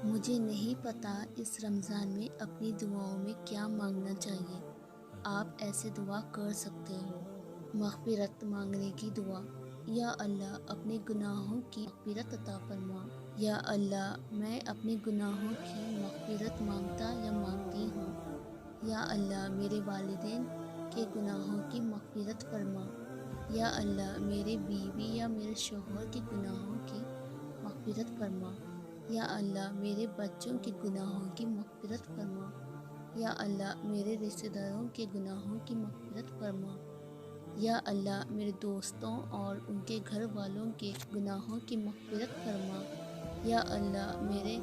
مجھے نہیں پتا اس رمضان میں اپنی دعاؤں میں کیا مانگنا چاہیے۔ آپ ایسے دعا کر سکتے ہو۔ مغفرت مانگنے کی دعا: یا اللہ اپنے گناہوں کی مغفرت عطا فرما۔ یا اللہ میں اپنے گناہوں کی مغفرت مانگتا یا مانگتی ہوں۔ یا اللہ میرے والدین کے گناہوں کی مغفرت فرما۔ یا اللہ میرے بیوی یا میرے شوہر کے گناہوں کی مغفرت فرما۔ یا اللہ میرے بچوں کے گناہوں کی مغفرت فرما۔ یا اللہ میرے رشتہ داروں کے گناہوں کی مغفرت فرما۔ یا اللہ میرے دوستوں اور ان کے گھر والوں کے گناہوں کی مغفرت فرما۔ یا اللہ میرے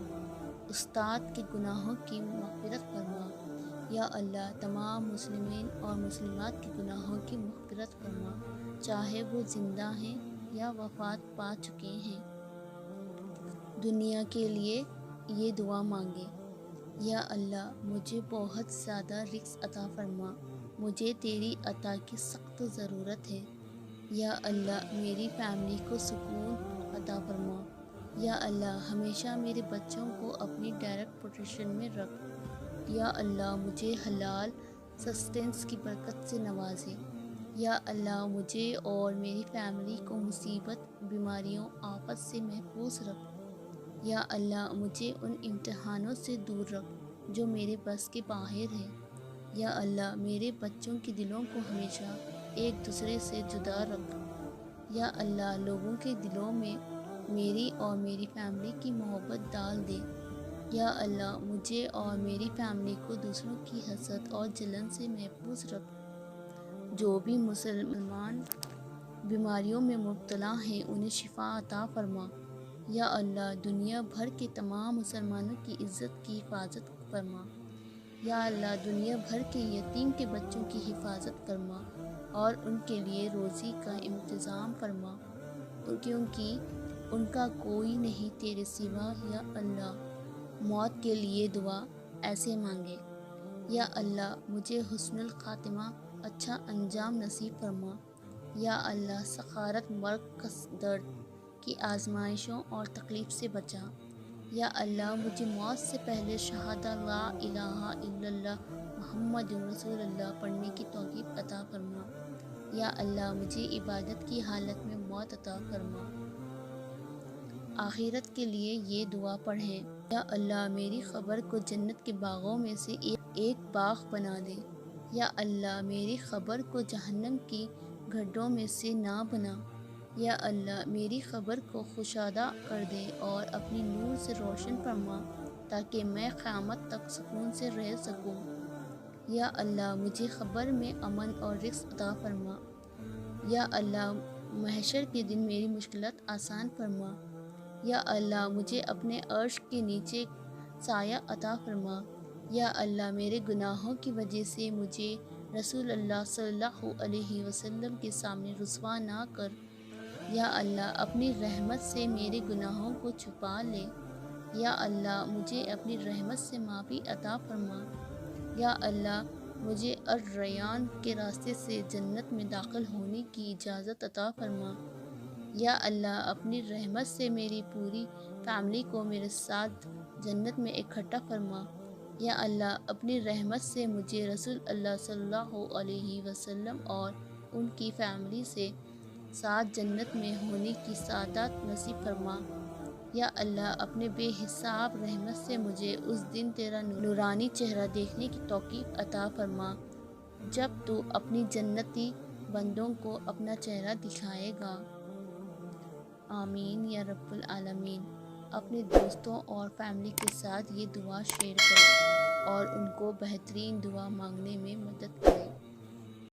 استاد کے گناہوں کی مغفرت فرما۔ یا اللہ تمام مسلمین اور مسلمات کے گناہوں کی مغفرت فرما، چاہے وہ زندہ ہیں یا وفات پا چکے ہیں۔ دنیا کے لیے یہ دعا مانگے: یا اللہ مجھے بہت زیادہ رزق عطا فرما، مجھے تیری عطا کی سخت ضرورت ہے۔ یا اللہ میری فیملی کو سکون عطا فرما۔ یا اللہ ہمیشہ میرے بچوں کو اپنی ڈائریکٹ پروٹیکشن میں رکھ۔ یا اللہ مجھے حلال سسٹینس کی برکت سے نوازے۔ یا اللہ مجھے اور میری فیملی کو مصیبت، بیماریوں، آفت سے محفوظ رکھ۔ یا اللہ مجھے ان امتحانوں سے دور رکھ جو میرے بس کے باہر ہیں۔ یا اللہ میرے بچوں کے دلوں کو ہمیشہ ایک دوسرے سے جدا رکھ۔ یا اللہ لوگوں کے دلوں میں میری اور میری فیملی کی محبت ڈال دے۔ یا اللہ مجھے اور میری فیملی کو دوسروں کی حسد اور جلن سے محفوظ رکھ۔ جو بھی مسلمان بیماریوں میں مبتلا ہیں انہیں شفا عطا فرما۔ یا اللہ دنیا بھر کے تمام مسلمانوں کی عزت کی حفاظت فرما۔ یا اللہ دنیا بھر کے یتیم کے بچوں کی حفاظت فرما اور ان کے لیے روزی کا انتظام فرما، کیونکہ ان کا کوئی نہیں تیرے سوا۔ یا اللہ موت کے لیے دعا ایسے مانگے: یا اللہ مجھے حسن الخاتمہ، اچھا انجام نصیب فرما۔ یا اللہ سکرات مرگ کا درد کی آزمائشوں اور تکلیف سے بچا۔ یا اللہ مجھے موت سے پہلے شہادہ لا الہ الا اللہ محمد رسول اللہ پڑھنے کی توفیق عطا فرما۔ یا اللہ مجھے عبادت کی حالت میں موت عطا فرما۔ آخرت کے لیے یہ دعا پڑھیں: یا اللہ میری قبر کو جنت کے باغوں میں سے ایک باغ بنا دے۔ یا اللہ میری قبر کو جہنم کی گڈھوں میں سے نہ بنا۔ یا اللہ میری قبر کو کشادہ کر دے اور اپنی نور سے روشن فرما تاکہ میں قیامت تک سکون سے رہ سکوں۔ یا اللہ مجھے قبر میں امن اور رزق عطا فرما۔ یا اللہ محشر کے دن میری مشکلات آسان فرما۔ یا اللہ مجھے اپنے عرش کے نیچے سایہ عطا فرما۔ یا اللہ میرے گناہوں کی وجہ سے مجھے رسول اللہ صلی اللہ علیہ وسلم کے سامنے رسوا نہ کر۔ یا اللہ اپنی رحمت سے میرے گناہوں کو چھپا لے۔ یا اللہ مجھے اپنی رحمت سے معافی عطا فرما۔ یا اللہ مجھے الریان کے راستے سے جنت میں داخل ہونے کی اجازت عطا فرما۔ یا اللہ اپنی رحمت سے میری پوری فیملی کو میرے ساتھ جنت میں اکٹھا فرما۔ یا اللہ اپنی رحمت سے مجھے رسول اللہ صلی اللہ علیہ وسلم اور ان کی فیملی سے ساتھ جنت میں ہونے کی سعادت نصیب فرما۔ یا اللہ اپنے بے حساب رحمت سے مجھے اس دن تیرا نورانی چہرہ دیکھنے کی توفیق عطا فرما جب تو اپنی جنتی بندوں کو اپنا چہرہ دکھائے گا۔ آمین یا رب العالمین۔ اپنے دوستوں اور فیملی کے ساتھ یہ دعا شیئر کریں اور ان کو بہترین دعا مانگنے میں مدد کریں۔